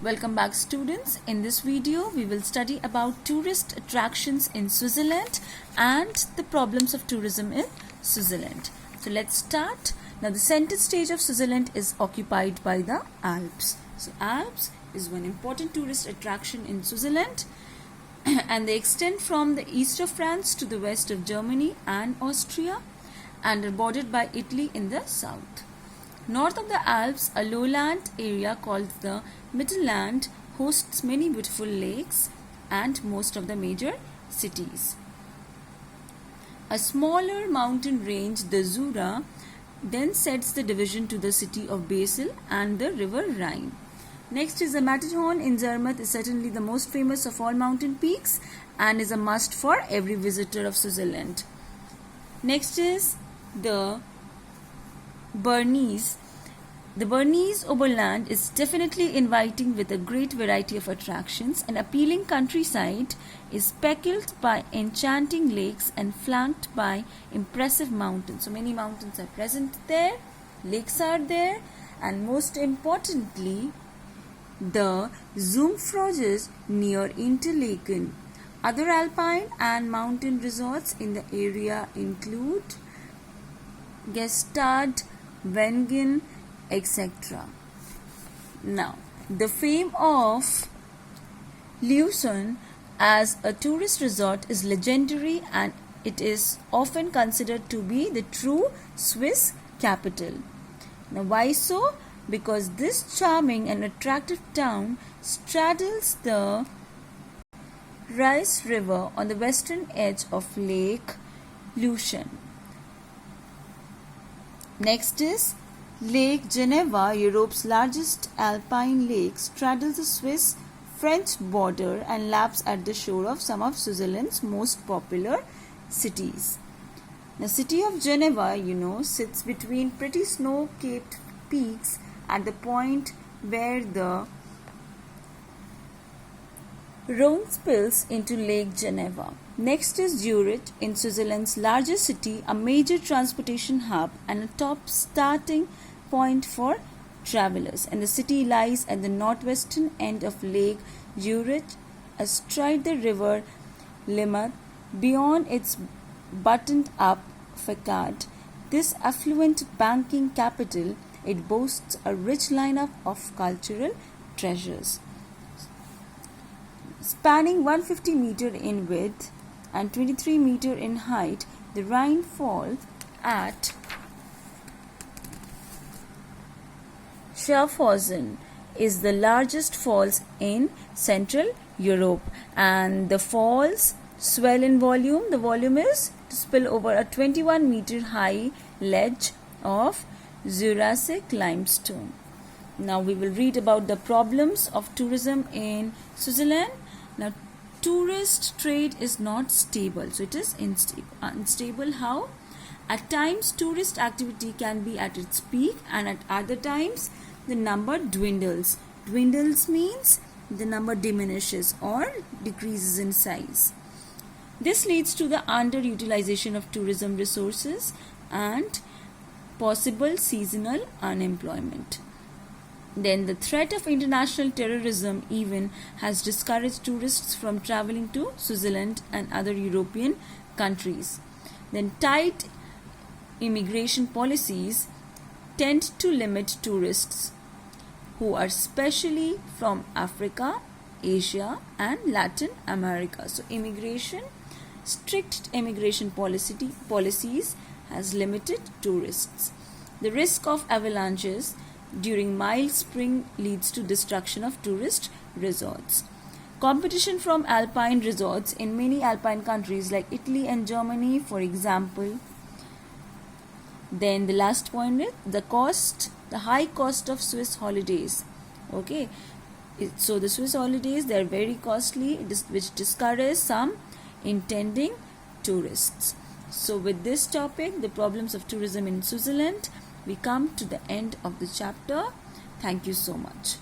Welcome back, students. In this video we will study about tourist attractions in Switzerland and the problems of tourism in Switzerland. So let's start. Now the center stage of Switzerland is occupied by the Alps. So Alps is one important tourist attraction in Switzerland and they extend from the east of France to the west of Germany and Austria and are bordered by Italy in the south. North of the Alps, a lowland area called the Mittelland hosts many beautiful lakes and most of the major cities. A smaller mountain range, the Jura, then sets the division to the city of Basel and the river Rhine. Next is the Matterhorn in Zermatt, is certainly the most famous of all mountain peaks and is a must for every visitor of Switzerland. Next is the Bernese. The Bernese Oberland is definitely inviting with a great variety of attractions. An appealing countryside is speckled by enchanting lakes and flanked by impressive mountains. So many mountains are present there, lakes are there, and most importantly, the Jungfraujoch near Interlaken. Other alpine and mountain resorts in the area include Gstaad, Wengen, etc. Now, the fame of Lucerne as a tourist resort is legendary and it is often considered to be the true Swiss capital. Now, why so? Because this charming and attractive town straddles the Reuss River on the western edge of Lake Lucerne. Next is Lake Geneva, Europe's largest alpine lake, straddles the Swiss-French border and laps at the shore of some of Switzerland's most popular cities. The city of Geneva, sits between pretty snow-capped peaks at the point where the Rhone spills into Lake Geneva. Next is Zurich, in Switzerland's largest city, a major transportation hub and a top starting point for travelers. And the city lies at the northwestern end of Lake Zurich, astride the river Limmat, beyond its buttoned-up facade. This affluent banking capital, it boasts a rich lineup of cultural treasures. Spanning 150 meters in width and 23 meters in height, the Rhine falls at Schaffhausen is the largest falls in Central Europe, and the falls swell in volume. The volume is to spill over a 21-meter high ledge of Jurassic limestone. Now we will read about the problems of tourism in Switzerland. Now, tourist trade is not stable, so it is unstable. How? At times, tourist activity can be at its peak, and at other times, the number dwindles. Dwindles means the number diminishes or decreases in size. This leads to the underutilization of tourism resources and possible seasonal unemployment. Then the threat of international terrorism even has discouraged tourists from traveling to Switzerland and other European countries. Then tight immigration policies tend to limit tourists who are especially from Africa, Asia and Latin America. So strict immigration policies has limited tourists. The risk of avalanches during mild spring leads to destruction of tourist resorts. Competition from alpine resorts in many alpine countries like Italy and Germany, for example. Then the last point is the high cost of Swiss holidays. Okay, so the Swiss holidays, they are very costly, which discourage some intending tourists. So with this topic, the problems of tourism in Switzerland, we come to the end of the chapter. Thank you so much.